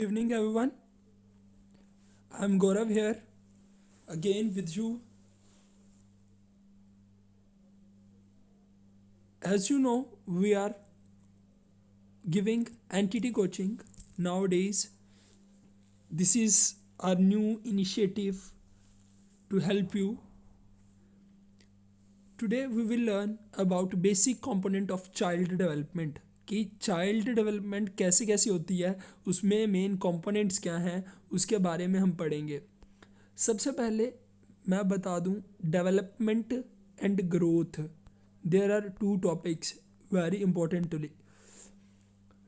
Evening, everyone. I'm Gaurav here again with you. As you know, we are giving entity coaching nowadays. This is our new initiative to help you. Today, we will learn about basic component of child development. कि child development कैसे कैसे होती है, उसमें main components क्या हैं, उसके बारे में हम पढ़ेंगे. सबसे पहले मैं बता दूं development and growth. There are two topics very importantly.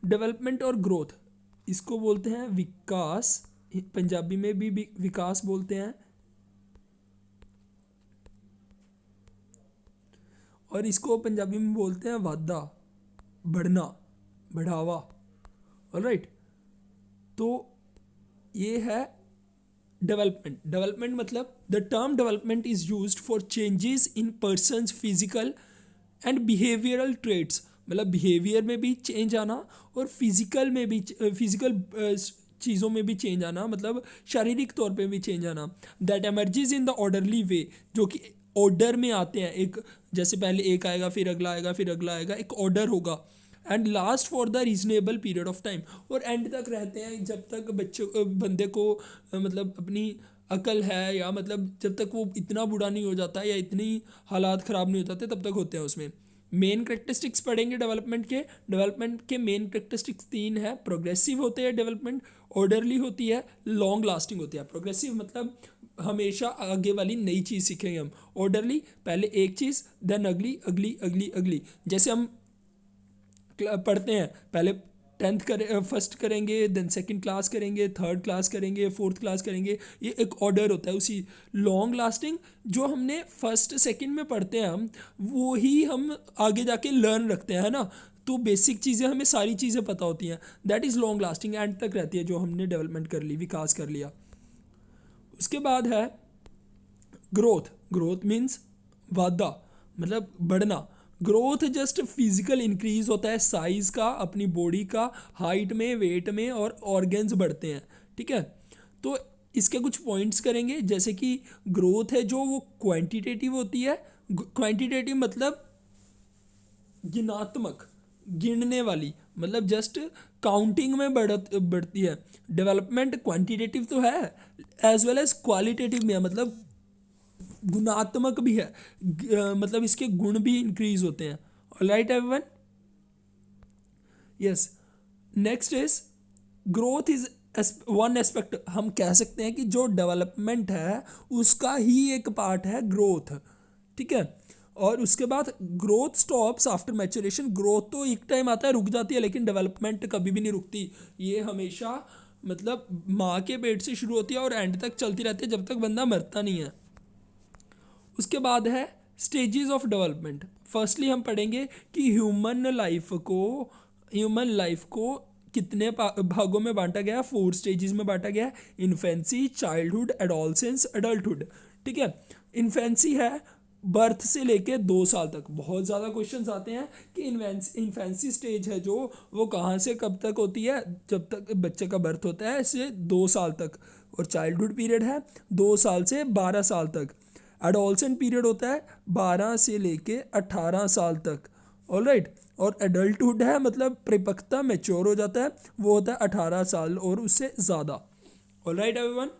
Development और ग्रोथ इसको बोलते हैं विकास, पंजाबी में भी विकास बोलते हैं, और इसको पंजाबी में बोलते हैं वाधा, बढ़ना, बढ़ावा. ऑलराइट, तो ये है डेवलपमेंट. डेवलपमेंट मतलब the term development is used for changes in persons physical and behavioural traits. मतलब बिहेवियर में भी चेंज आना और फिजिकल में भी फिजिकल चीज़ों में भी चेंज आना, मतलब शारीरिक तौर पे भी चेंज आना. दैट एमर्जेज इन द ऑर्डरली वे, जो कि ऑर्डर में आते हैं. एक जैसे पहले एक आएगा, फिर अगला आएगा, फिर अगला आएगा, एक ऑर्डर होगा. And last for the reasonable period of time, और एंड तक रहते हैं जब तक बच्चे बंदे को मतलब अपनी अकल है, या मतलब जब तक वो इतना बूढ़ा नहीं हो जाता या इतनी हालात ख़राब नहीं हो जाते तब तक होते हैं उसमें. मेन करेक्टरिस्टिक्स पढ़ेंगे डेवलपमेंट के. डेवलपमेंट के मेन करेक्टरिस्टिक्स तीन है. प्रोग्रेसिव होते हैं डेवलपमेंट, ऑर्डरली होती है, लॉन्ग लास्टिंग होती है. प्रोग्रेसिव मतलब हमेशा आगे वाली नई चीज़ सीखेंगे हम. ऑर्डरली पहले एक चीज़, देन अगली अगली अगली अगली. जैसे हम पढ़ते हैं, पहले टेंथ करें, फर्स्ट करेंगे, देन सेकंड क्लास करेंगे, थर्ड क्लास करेंगे, फोर्थ क्लास करेंगे. ये एक ऑर्डर होता है. उसी लॉन्ग लास्टिंग जो हमने फर्स्ट सेकंड में पढ़ते हैं हम, वो ही हम आगे जाके लर्न रखते हैं, है ना. तो बेसिक चीज़ें हमें सारी चीज़ें पता होती हैं. That is long lasting, and तक रहती है, जो हमने डेवलपमेंट कर ली, विकास कर लिया. उसके बाद है ग्रोथ. ग्रोथ मीन्स वाधा, मतलब बढ़ना. ग्रोथ जस्ट फिजिकल इंक्रीज होता है साइज का, अपनी बॉडी का, हाइट में, वेट में, और ऑर्गन्स बढ़ते हैं. ठीक है, तो इसके कुछ पॉइंट्स करेंगे. जैसे कि ग्रोथ है जो वो क्वांटिटेटिव होती है. क्वांटिटेटिव मतलब गिनात्मक, गिनने वाली, मतलब जस्ट काउंटिंग में बढ़ती है. डेवलपमेंट क्वांटिटेटिव तो है, एज वेल एज क्वालिटेटिव में है, मतलब गुणात्मक भी है. मतलब इसके गुण भी इंक्रीज होते हैं. Alright everyone, yes. Next is growth is one aspect. हम कह सकते हैं कि जो डेवलपमेंट है उसका ही एक पार्ट है ग्रोथ. ठीक है, और उसके बाद growth stops after maturation. Growth तो एक टाइम आता है, रुक जाती है, लेकिन डेवलपमेंट कभी भी नहीं रुकती. ये हमेशा मतलब माँ के पेट से शुरू होती है और एंड तक चलती रहती है, जब तक बंदा मरता नहीं है. उसके बाद है स्टेजेस ऑफ डेवलपमेंट. फर्स्टली हम पढ़ेंगे कि ह्यूमन लाइफ को कितने भागों में बांटा गया है. 4 स्टेजेस में बांटा गया है. Infancy, childhood, adolescence, adulthood. ठीक है, इन्फेंसी है बर्थ से लेके 2 साल तक. बहुत ज़्यादा क्वेश्चंस आते हैं कि इन्फेंसी स्टेज है जो, वो कहाँ से कब तक होती है. जब तक बच्चे का बर्थ होता है इससे 2 साल तक. और चाइल्डहुड पीरियड है 2 साल से 12 साल तक. एडोलसेंट पीरियड होता है 12 से लेके 18 साल तक. ऑलराइट, और एडल्टहुड है मतलब परिपक्वता, मैच्योर हो जाता है, वो होता है 18 साल और उससे ज़्यादा. Alright everyone,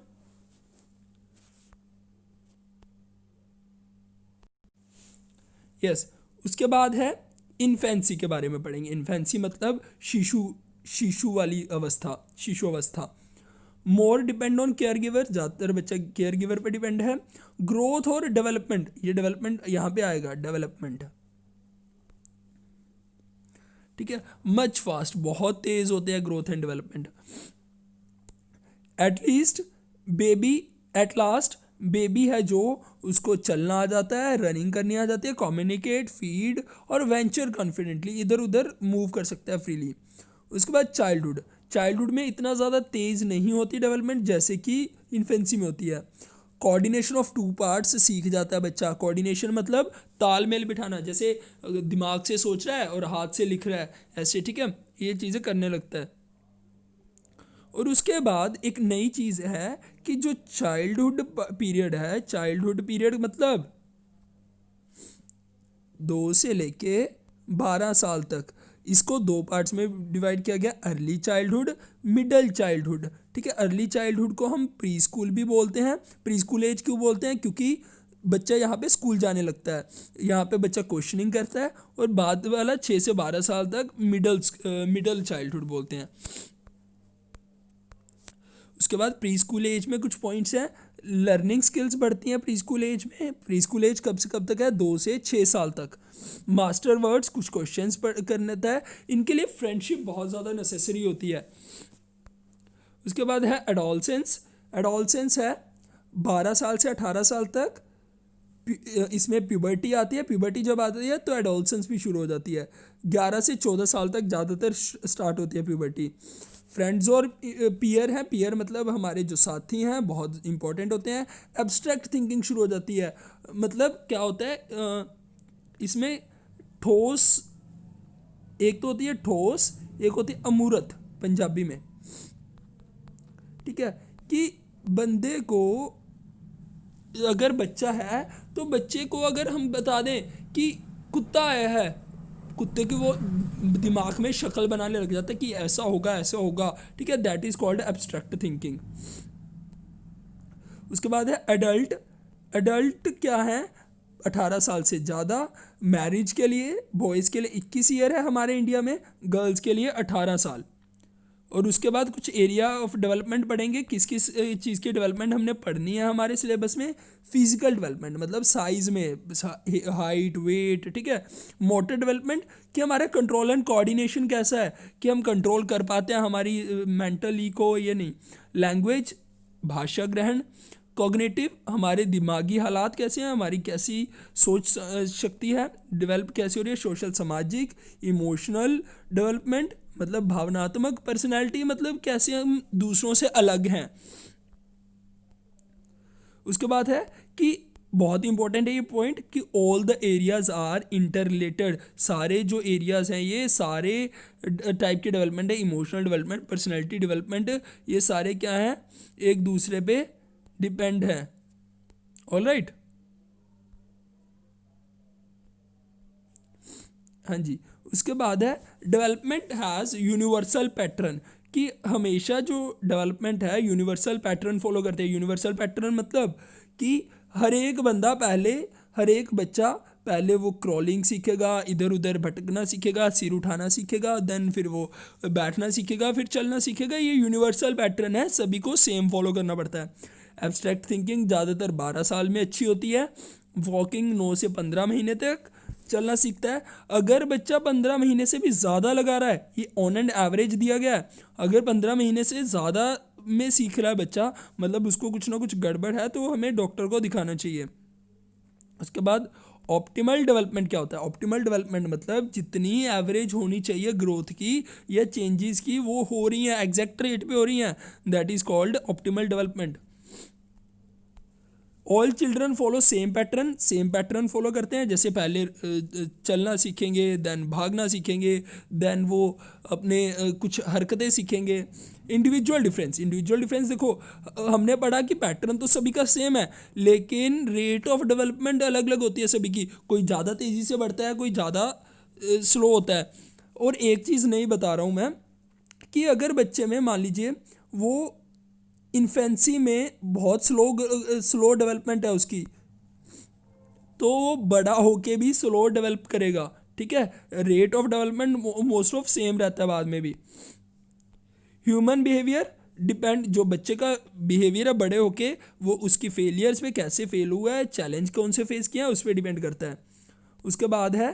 yes. उसके बाद है इन्फेंसी के बारे में पढ़ेंगे. इन्फेंसी मतलब शिशु वाली अवस्था, शिशु अवस्था. मोर डिपेंड ऑन केयर गिवर, ज़्यादातर बच्चा केयर गिवर पे डिपेंड है. ग्रोथ और डेवलपमेंट, ये डेवलपमेंट यहाँ पे आएगा, डेवलपमेंट. ठीक है, मच फास्ट, बहुत तेज होते हैं growth and development. At least baby, at last baby है जो, उसको चलना आ जाता है, रनिंग करनी आ जाती है, कम्युनिकेट, फीड और वेंचर कॉन्फिडेंटली, इधर उधर मूव कर सकता है फ्रीली. उसके बाद चाइल्डहुड. चाइल्डहुड में इतना ज़्यादा तेज़ नहीं होती डेवलपमेंट जैसे कि इन्फेंसी में होती है. कोऑर्डिनेशन ऑफ टू पार्ट्स सीख जाता है बच्चा. कोऑर्डिनेशन मतलब तालमेल बिठाना, जैसे दिमाग से सोच रहा है और हाथ से लिख रहा है, ऐसे. ठीक है, ये चीज़ें करने लगता है. और उसके बाद एक नई चीज़ है कि जो चाइल्डहुड पीरियड है, चाइल्डहुड पीरियड मतलब 2 से लेके 12 साल तक, इसको 2 पार्ट्स में डिवाइड किया गया, अर्ली चाइल्डहुड, मिडल चाइल्डहुड। ठीक है, अर्ली चाइल्डहुड को हम प्री स्कूल भी बोलते हैं। प्री स्कूल एज क्यों बोलते हैं? क्योंकि बच्चा यहाँ पे स्कूल जाने लगता है, यहाँ पे बच्चा क्वेश्चनिंग करता है। और बाद वाला 6 से 12 साल तक मिडल चाइल्डहुड बोलते हैं। उसके बाद प्री स्कूल एज में कुछ पॉइंट्स हैं। लर्निंग स्किल्स बढ़ती हैं प्री स्कूल एज में। प्री स्कूल एज कब से कब तक है? 2 से 6 साल तक। मास्टर वर्ड्स, कुछ क्वेश्चंस करने होता है, इनके लिए फ्रेंडशिप बहुत ज़्यादा नेसेसरी होती है। उसके बाद है एडोलसेंस। एडोलसेंस है 12 साल से 18 साल तक, इसमें प्यूबर्टी आती है। प्यूबर्टी जब आती है तो एडोलसेंस भी शुरू हो जाती है। 11 से 14 साल तक ज़्यादातर स्टार्ट होती है प्यूबर्टी। फ्रेंड्स और पीयर हैं। पीयर मतलब हमारे जो साथी हैं, बहुत इंपॉर्टेंट होते हैं। एब्स्ट्रैक्ट थिंकिंग शुरू हो जाती है। मतलब क्या होता है इसमें? ठोस एक तो होती है ठोस, एक होती है अमूर्त पंजाबी में। ठीक है, कि बंदे को, अगर बच्चा है तो बच्चे को अगर हम बता दें कि कुत्ता आया है, कुत्ते की वो दिमाग में शक्ल बनाने लग जाता है कि ऐसा होगा ऐसा होगा। ठीक है, that is called abstract thinking. उसके बाद है एडल्ट। एडल्ट क्या है? 18 साल से ज़्यादा। मैरिज के लिए बॉयज़ के लिए 21 ईयर है हमारे इंडिया में, गर्ल्स के लिए 18 साल। और उसके बाद कुछ एरिया ऑफ डेवलपमेंट पढ़ेंगे। किस किस चीज़ की डेवलपमेंट हमने पढ़नी है हमारे सिलेबस में? फिजिकल डेवलपमेंट मतलब साइज में, हाइट, वेट। ठीक है, मोटर डेवलपमेंट कि हमारा कंट्रोल एंड कोऑर्डिनेशन कैसा है, कि हम कंट्रोल कर पाते हैं हमारी मेंटली को या नहीं। लैंग्वेज, भाषा ग्रहण। कॉग्निटिव, हमारे दिमागी हालात कैसे हैं, हमारी कैसी सोच शक्ति है, डेवलप कैसे हो रही है। सोशल, सामाजिक। इमोशनल डेवलपमेंट मतलब भावनात्मक। पर्सनैलिटी मतलब कैसे हम दूसरों से अलग हैं। उसके बाद है कि बहुत इंपॉर्टेंट है ये पॉइंट कि all the areas are inter related. सारे जो एरियाज हैं ये सारे टाइप के डेवलपमेंट है। इमोशनल डेवलपमेंट, पर्सनैलिटी डेवलपमेंट, ये सारे क्या हैं? एक दूसरे पे डिपेंड है। All right. हाँ जी। उसके बाद है डेवलपमेंट हैज़ यूनिवर्सल पैटर्न, कि हमेशा जो डेवलपमेंट है यूनिवर्सल पैटर्न फॉलो करते हैं। यूनिवर्सल पैटर्न मतलब कि हर एक बंदा पहले, हर एक बच्चा पहले वो क्रॉलिंग सीखेगा, इधर उधर भटकना सीखेगा, सिर उठाना सीखेगा, देन फिर वो बैठना सीखेगा, फिर चलना सीखेगा। ये यूनिवर्सल पैटर्न है, सभी को सेम फॉलो करना पड़ता है। एब्स्ट्रैक्ट थिंकिंग ज़्यादातर 12 साल में अच्छी होती है। वॉकिंग 9 से 15 महीने तक चलना सीखता है। अगर बच्चा 15 महीने से भी ज़्यादा लगा रहा है, ये ऑन एंड एवरेज दिया गया है, अगर 15 महीने से ज़्यादा में सीख रहा है बच्चा, मतलब उसको कुछ ना कुछ गड़बड़ है, तो हमें डॉक्टर को दिखाना चाहिए। उसके बाद ऑप्टिमल डेवलपमेंट क्या होता है? ऑप्टिमल डेवलपमेंट मतलब जितनी एवरेज होनी चाहिए ग्रोथ की या चेंजेस की, वो हो रही हैं, एग्जैक्ट रेट पे हो रही हैं, that is called optimal development. All children follow same pattern. Same pattern follow करते हैं। जैसे पहले चलना सीखेंगे, देन भागना सीखेंगे, देन वो अपने कुछ हरकतें सीखेंगे। इंडिविजुअल डिफरेंस, इंडिविजुअल डिफरेंस देखो, हमने पढ़ा कि पैटर्न तो सभी का सेम है, लेकिन रेट ऑफ डेवलपमेंट अलग अलग होती है सभी की। कोई ज़्यादा तेज़ी से बढ़ता है, कोई ज़्यादा स्लो होता है। और एक चीज़ नहीं बता रहा हूँ मैं, कि अगर बच्चे में मान लीजिए वो इन्फेंसी में बहुत स्लो डेवलपमेंट है उसकी, तो वो बड़ा होके भी स्लो डेवलप करेगा। ठीक है, rate of development most of same रहता है बाद में भी। ह्यूमन बिहेवियर डिपेंड, जो बच्चे का बिहेवियर है बड़े होके, वो उसकी फेलियर्स पे कैसे फेल हुआ है, चैलेंज कौन से फेस किया है, उस पर डिपेंड करता है। उसके बाद है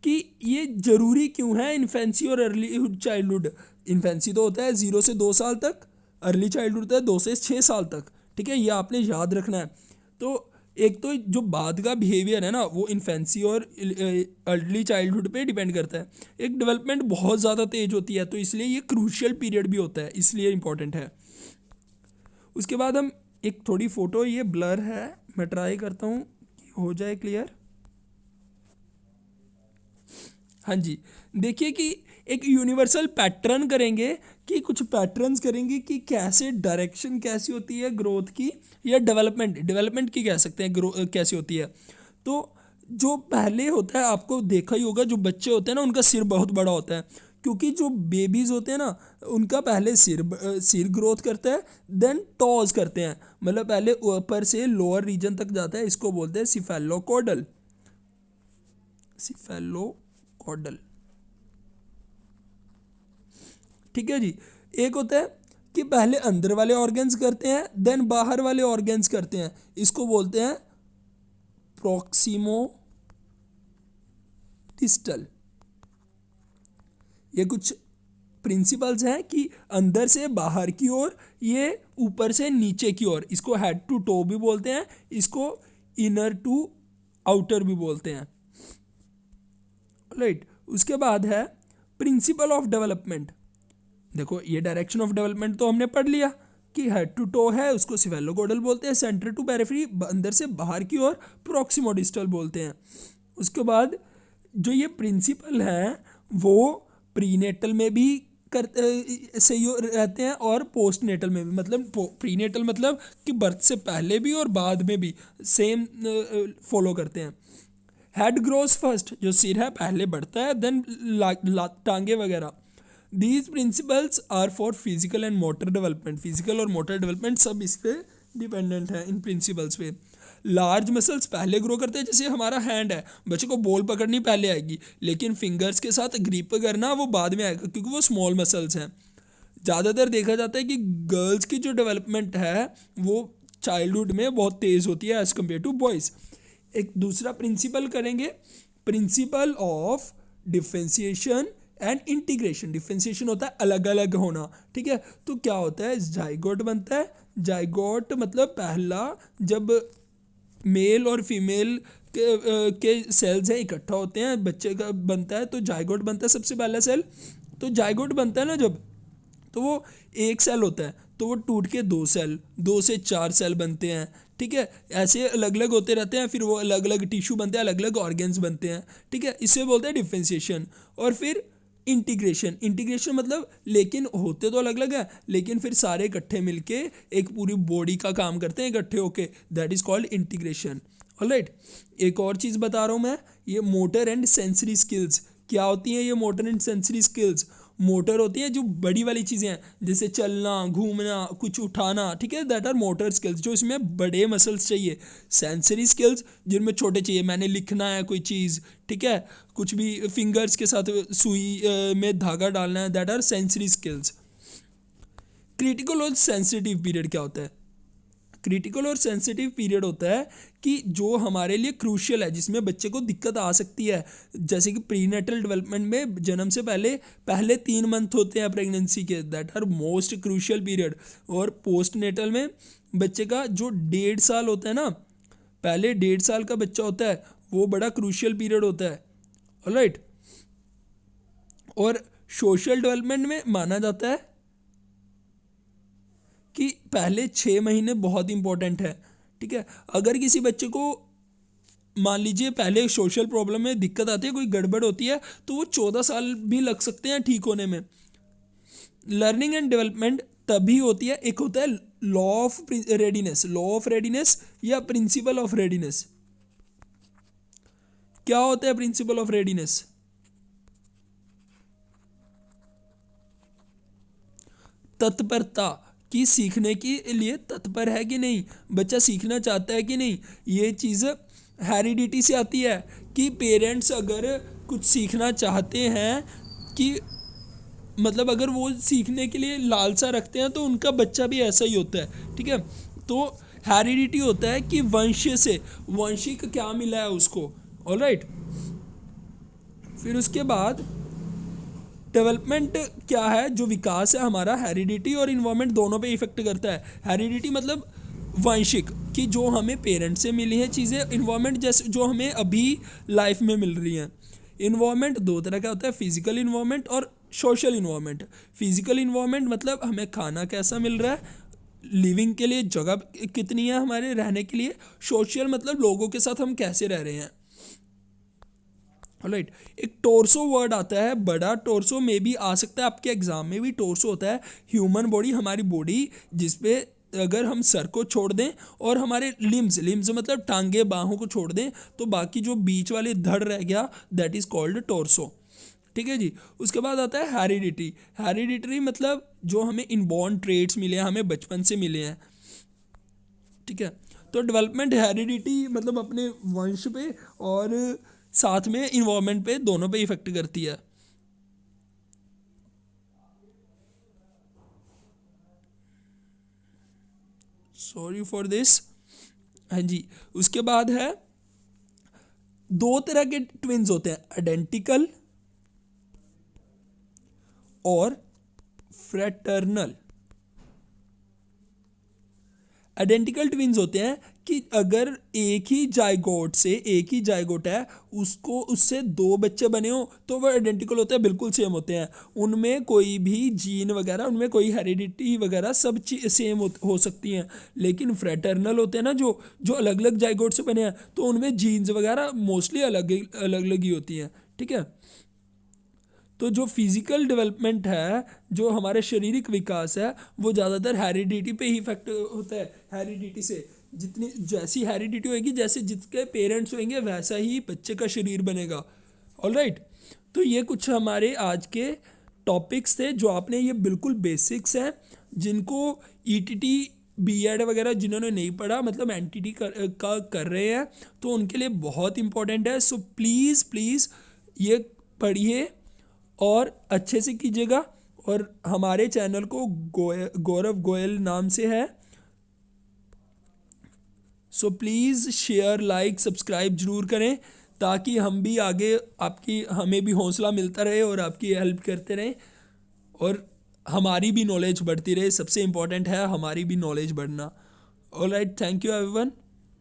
कि ये ज़रूरी क्यों है इन्फेंसी और अर्ली चाइल्डहुड। इन्फेंसी तो होता है 0 से 2 साल तक, अर्ली चाइल्डहुड होता है 2 से 6 साल तक। ठीक है, ये आपने याद रखना है। तो एक तो जो बाद का बिहेवियर है ना, वो इन्फेंसी और अर्ली चाइल्डहुड पे डिपेंड करता है। एक डेवलपमेंट बहुत ज़्यादा तेज होती है, तो इसलिए ये क्रूशियल पीरियड भी होता है, इसलिए इंपॉर्टेंट है। उसके बाद हम एक थोड़ी फ़ोटो, ये ब्लर है, मैं ट्राई करता हूँ कि हो जाए क्लियर। हाँ जी, देखिए कि एक यूनिवर्सल पैटर्न करेंगे कि कुछ पैटर्न्स करेंगे कि कैसे डायरेक्शन कैसी होती है ग्रोथ की या डेवलपमेंट की कह सकते हैं, कैसी होती है। तो जो पहले होता है, आपको देखा ही होगा, जो बच्चे होते हैं ना उनका सिर बहुत बड़ा होता है, क्योंकि जो बेबीज़ होते हैं ना उनका पहले सिर ग्रोथ करता है, देन टॉज करते हैं, मतलब पहले ऊपर से लोअर रीजन तक जाता है, इसको बोलते हैं सिफेलोकॉर्डल। ठीक है जी। एक होता है कि पहले अंदर वाले ऑर्गन्स करते हैं, देन बाहर वाले ऑर्गन्स करते हैं, इसको बोलते हैं प्रॉक्सिमो डिस्टल। ये कुछ प्रिंसिपल्स हैं कि अंदर से बाहर की ओर, ये ऊपर से नीचे की ओर, इसको हेड टू टो भी बोलते हैं, इसको इनर टू आउटर भी बोलते हैं। राइट, उसके बाद है प्रिंसिपल ऑफ डेवलपमेंट। देखो ये डायरेक्शन ऑफ डेवलपमेंट तो हमने पढ़ लिया कि हेड टू टो है, उसको सिफेलोकॉर्डल बोलते हैं, सेंटर टू पेरिफेरी अंदर से बाहर की ओर प्रॉक्सिमो डिस्टल बोलते हैं। उसके बाद जो ये प्रिंसिपल हैं वो प्रीनेटल में भी सही रहते हैं और पोस्ट नेटल में भी, मतलब प्रीनेटल मतलब कि बर्थ से पहले भी और बाद में भी सेम फॉलो करते हैं। हेड ग्रोस फर्स्ट, जो सिर है पहले बढ़ता है, देन टांगे वगैरह। These principles are for physical and motor development, physical और मोटर डेवलपमेंट सब इस पर डिपेंडेंट है, इन प्रिंसिपल्स पे। लार्ज मसल्स पहले ग्रो करते हैं, जैसे हमारा हैंड है, बच्चे को बॉल पकड़नी पहले आएगी, लेकिन फिंगर्स के साथ ग्रिप करना वो बाद में आएगा, क्योंकि वो स्मॉल मसल्स हैं। ज़्यादातर देखा जाता है कि गर्ल्स की जो डेवलपमेंट है वो चाइल्डहुड में बहुत तेज़ होती है एज़ कम्पेयर टू बॉयज़। एक दूसरा प्रिंसिपल करेंगे, principle of differentiation and integration. Differentiation होता है अलग अलग होना, ठीक है। तो क्या होता है, जाइगोट बनता है। जाइगोट मतलब पहला जब मेल और फीमेल के सेल्स हैं इकट्ठा होते हैं, बच्चे का बनता है, तो जाइगोट बनता है सबसे पहला सेल। तो जाइगोट बनता है ना जब, तो वो एक सेल होता है, तो वो टूट के 2 सेल, 2 से 4 सेल बनते हैं, ठीक है। ऐसे अलग अलग होते रहते हैं, फिर वो अलग अलग टिश्यू बनते हैं, अलग अलग ऑर्गन्स बनते हैं, ठीक है। इसे बोलते हैं डिफ्रेंशिएशन। और फिर इंटीग्रेशन मतलब, लेकिन होते तो अलग अलग है, लेकिन फिर सारे इकट्ठे मिलके एक पूरी बॉडी का काम करते हैं इकट्ठे होके, that is called integration. Alright, एक और चीज़ बता रहा हूँ मैं, ये मोटर एंड सेंसरी स्किल्स क्या होती हैं। ये motor and sensory skills, motor होती है जो बड़ी वाली चीज़ें हैं, जैसे चलना, घूमना, कुछ उठाना, ठीक है, दैट आर मोटर स्किल्स, जो इसमें बड़े मसल्स चाहिए। सेंसरी स्किल्स जिनमें छोटे चाहिए, मैंने लिखना है कोई चीज़, ठीक है, कुछ भी फिंगर्स के साथ सुई में धागा डालना है, that are sensory skills. Critical और सेंसिटिव पीरियड क्या होता है। क्रिटिकल और सेंसिटिव पीरियड होता है कि जो हमारे लिए क्रूशियल है, जिसमें बच्चे को दिक्कत आ सकती है, जैसे कि प्रीनेटल डेवलपमेंट में जन्म से पहले 3 मंथ होते हैं प्रेगनेंसी के, that are most crucial period. और पोस्ट नेटल में बच्चे का जो 1.5 साल होता है ना, पहले 1.5 साल का बच्चा होता है, वो बड़ा क्रूशियल पीरियड होता है। ऑलराइट, और सोशल डेवलपमेंट में माना जाता है कि पहले 6 महीने बहुत इंपॉर्टेंट है, ठीक है। अगर किसी बच्चे को मान लीजिए पहले सोशल प्रॉब्लम में दिक्कत आती है, कोई गड़बड़ होती है, तो वो 14 साल भी लग सकते हैं ठीक होने में। लर्निंग एंड डेवलपमेंट तभी होती है, एक होता है लॉ ऑफ रेडीनेस या प्रिंसिपल ऑफ रेडीनेस। क्या होता है प्रिंसिपल ऑफ रेडीनेस? तत्परता, कि सीखने के लिए तत्पर है कि नहीं, बच्चा सीखना चाहता है कि नहीं। ये चीज़ हेरिडिटी से आती है कि पेरेंट्स अगर कुछ सीखना चाहते हैं, कि मतलब अगर वो सीखने के लिए लालसा रखते हैं, तो उनका बच्चा भी ऐसा ही होता है, ठीक है। तो हेरिडिटी होता है कि वंशिक क्या मिला है उसको। ऑलराइट, फिर उसके बाद डेवलपमेंट क्या है, जो विकास है हमारा, हेरिडिटी और इन्वायरमेंट दोनों पे इफेक्ट करता है। हेरिडिटी मतलब वांशिक, कि जो हमें पेरेंट्स से मिली हैं चीज़ें, इन्वायरमेंट जैसे जो हमें अभी लाइफ में मिल रही हैं। इन्वायरमेंट 2 तरह का होता है, फिजिकल इन्वायरमेंट और सोशल इन्वायरमेंट। फिजिकल इन्वायरमेंट मतलब हमें खाना कैसा मिल रहा है, लिविंग के लिए जगह कितनी है हमारे रहने के लिए। सोशल मतलब लोगों के साथ हम कैसे रह रहे हैं। राइट। एक टोर्सो वर्ड आता है, बड़ा टोर्सो में भी आ सकता है, आपके एग्जाम में भी टोर्सो होता है। ह्यूमन बॉडी, हमारी बॉडी जिसपे अगर हम सर को छोड़ दें और हमारे लिम्स, लिम्स मतलब टांगे बाहों को छोड़ दें, तो बाकी जो बीच वाले धड़ रह गया, दैट इज कॉल्ड टोर्सो। ठीक है जी। उसके बाद आता है हेरिडिटी। हेरिडिटरी मतलब जो हमें इनबॉर्न ट्रेड्स मिले हैं, हमें बचपन से मिले हैं। ठीक है। तो डेवलपमेंट हेरिडिटी मतलब अपने वंश पे और साथ में इन्वायरमेंट पे, दोनों पे इफेक्ट करती है। Sorry for this. हाँ जी। उसके बाद है, दो तरह के ट्विन्स होते हैं, आइडेंटिकल और फ्रेटर्नल। आइडेंटिकल ट्विन्स होते हैं कि अगर एक ही जाइगोट से, एक ही जाइगोट है, उसको उससे दो बच्चे बने हो तो वो आइडेंटिकल होते हैं, बिल्कुल सेम होते हैं। उनमें कोई भी जीन वगैरह, उनमें कोई हेरिडिटी वगैरह सब चीज सेम हो सकती हैं। लेकिन फ्रेटर्नल होते हैं ना, जो जो अलग अलग जाइगोट से बने हैं, तो उनमें जीन्स वगैरह मोस्टली अलग अलग अलग ही होती हैं। ठीक है। तो जो फिजिकल डेवलपमेंट है, जो हमारे शारीरिक विकास है, वो ज़्यादातर हेरिडिटी पे ही इफेक्ट होता है। हेरिडिटी से जितनी, जैसी हेरिडिटी होगी, जैसे जिसके पेरेंट्स होंगे वैसा ही बच्चे का शरीर बनेगा। ऑलराइट। तो ये कुछ हमारे आज के टॉपिक्स थे, जो आपने, ये बिल्कुल बेसिक्स हैं, जिनको ईटीटी बीएड वगैरह जिन्होंने नहीं पढ़ा, मतलब एनटीटी कर रहे हैं, तो उनके लिए बहुत इंपॉर्टेंट है। सो प्लीज़ प्लीज़ ये पढ़िए और अच्छे से कीजिएगा। और हमारे चैनल को गौरव गोयल नाम से है, so please share, like, subscribe ज़रूर करें, ताकि हम भी आगे, आपकी, हमें भी हौसला मिलता रहे और आपकी हेल्प करते रहें, और हमारी भी नॉलेज बढ़ती रहे। सबसे इम्पोर्टेंट है हमारी भी नॉलेज बढ़ना। Alright, thank you everyone.